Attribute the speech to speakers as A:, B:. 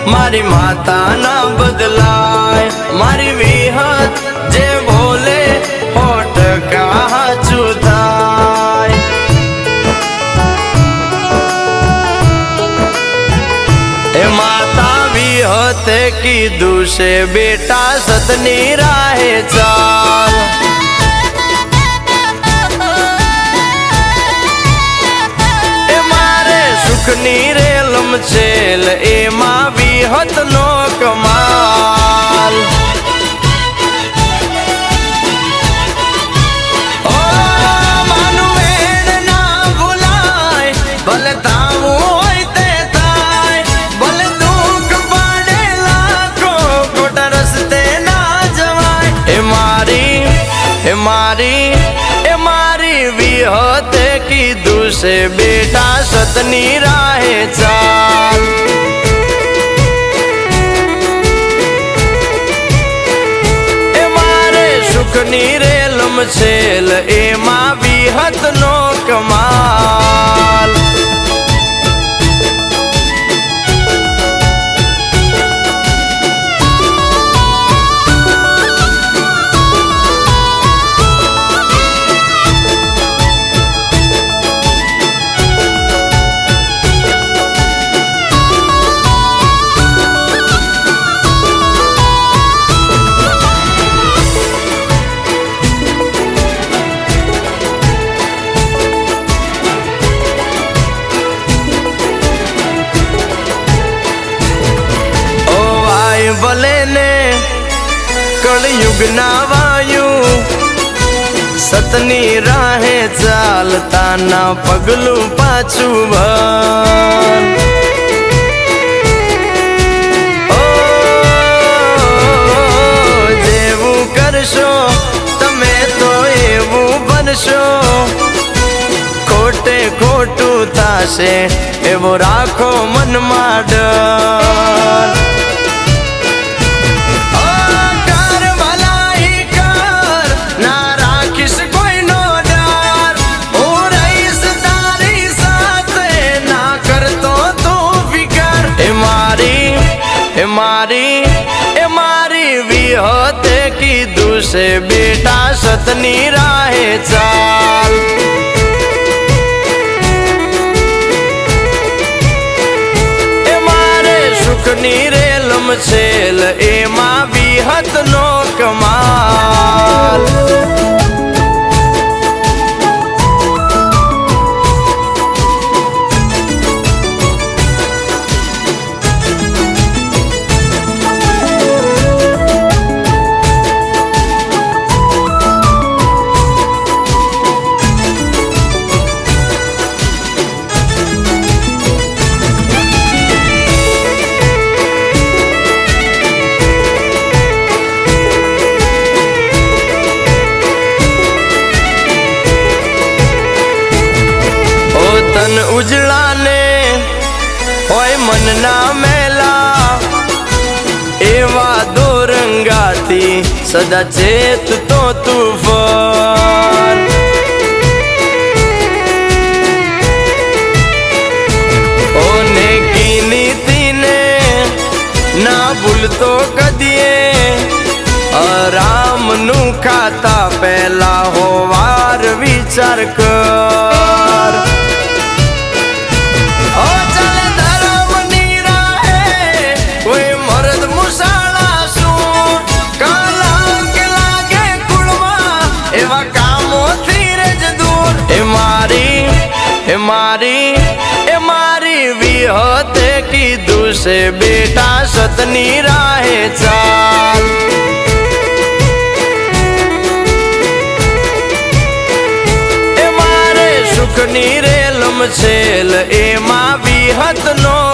A: મારી માતા ના બદલાય મારી વિહત જે બોલે હોટ કાચું થાય એ માતા વિહતે કીધું છે બેટા સતની રાહે ચાલ સુખની રેલમ છેલ એમાં વિહત નો કમાલ ઓ માનું વેણ ના ભૂલાય ભલે તાવું હોય તે થાય ભલે દુઃખ પડે લાખો ખોટા રસ્તે ના જવાય એ મારી વિહતે કીધું છે બેટા સતની રાહે ચાલ એ મારે સુખની રેલમ છેલ એમાં વિહત નો કમાલ ભલે ને કળયુગ ના વાયુ સતની રાહે ચાલતા ના પગલું પાછું ભર જેવું કરશો તમે તો એવું બનશો ખોટે ખોટું થાશે એવો રાખો મનમાં ડર મારી વિહતે કીધું છે બેટા સતની રાહે ચાલ એ મારે સુખની રેલમ છેલ એમાં વિહત નો કમાલ ઉજળા ને હોય મન ના મેલા એવા દોરંગાથી સદા ચેત તો તુફાન ઓને કી નીતિને ના ભૂલતો કદીએ આરામ નું ખાતા પહેલા હોવાર વિચાર કર મારી વિહતે કીધું છે બેટા સતની રાહે ચાલ એ મારે સુખની રેલમ છેલ એમાં વિહત નો